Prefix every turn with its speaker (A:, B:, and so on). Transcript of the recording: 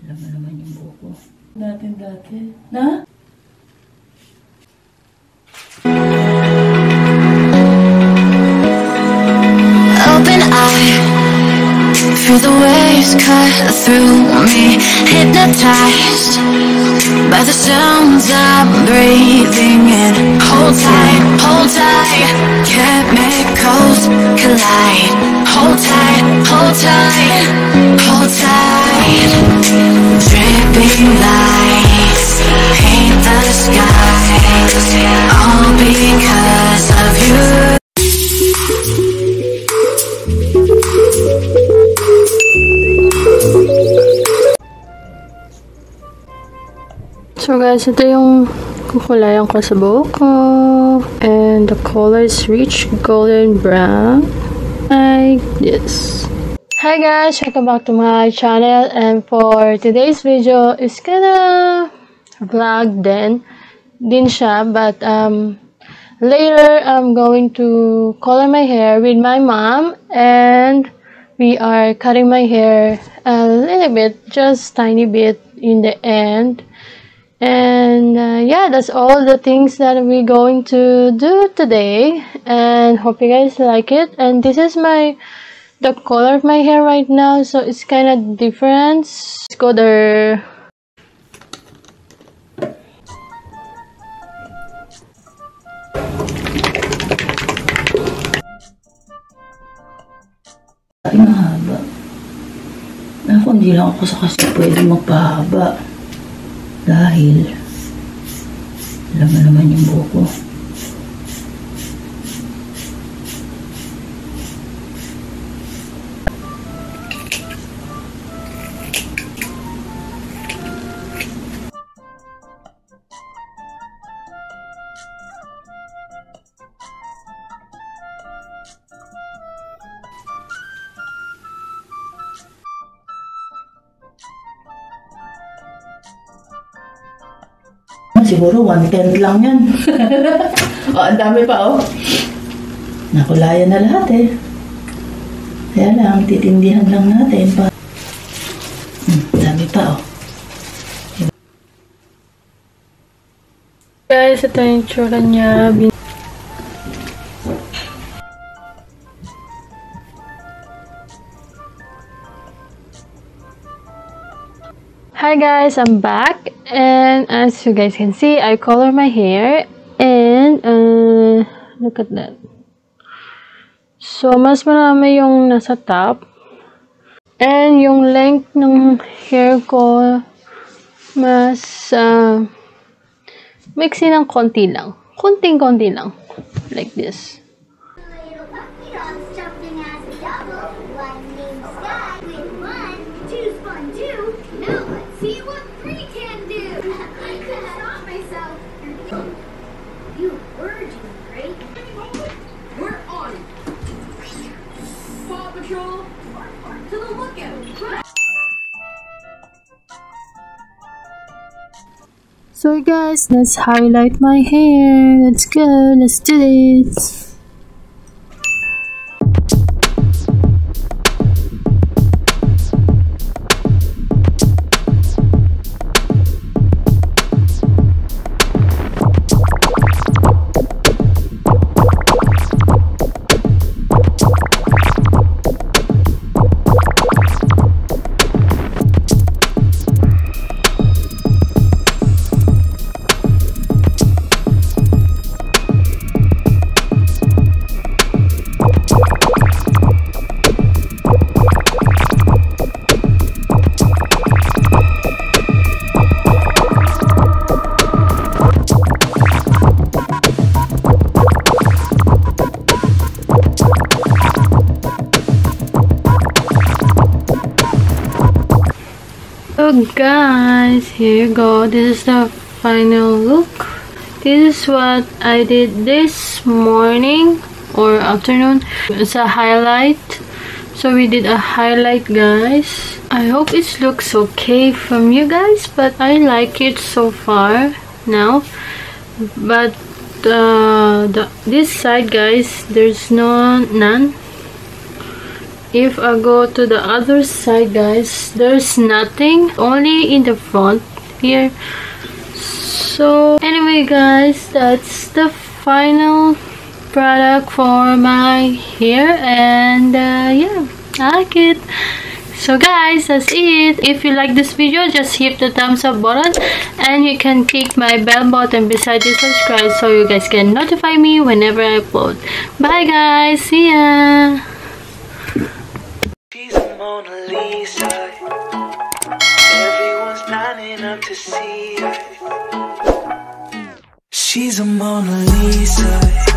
A: Alam mo naman yung buko. Dati. Na?
B: Open eye, feel the waves cut through me, hypnotized by the sounds I'm breathing in. Hold tight, chemicals collide. Hold tight, dripping lights paint the skies, all because of you.
C: So guys, ito yung kukulayan ko sa buhok ko. And the color is rich golden brown. Like this. Hi guys, welcome back to my channel. And for today's video, it's gonna vlog din siya. But later, I'm going to color my hair with my mom. And we are cutting my hair a little bit, just tiny bit in the end. And yeah, that's all the things that we're going to do today, and hope you guys like it. And this is the color of my hair right now, so it's kind of different. Let's go there.
A: Ay, mahaba. Ako, hindi lang ako kasi pwede magpahaba. Dahil, alam mo naman yung buko. Siguro 1/10 lang yan. O, ang dami pa, oh. Nakulayan na lahat, eh. Kaya lang, titindihan lang natin pa. Dami pa, oh.
C: Guys, ito yung tsura niya. Hi guys, I'm back, and as you guys can see, I color my hair, and look at that. So mas marami yung nasa top, and yung length ng hair ko mas mixi ng konti lang, konting-konti lang, like this.
D: See what 3 can do! I couldn't stop myself. You were doing great. We're on it. Paw Patrol, to the lookout.
C: So guys, let's highlight my hair. Let's go. Let's do this. So guys, here you go. This is the final look. This is what I did this morning or afternoon. It's a highlight. So we did a highlight, guys. I hope it looks okay from you guys, but I like it so far now. But this side, guys, there's none. If I go to the other side, guys, there's nothing, only in the front here. So anyway, guys, that's the final product for my hair, and yeah, I like it. So guys, that's it. If you like this video, just hit the thumbs up button, and you can click my bell button beside the subscribe so you guys can notify me whenever I upload. Bye guys, see ya.
E: She's a Mona Lisa. Everyone's lining up to see her. She's a Mona Lisa.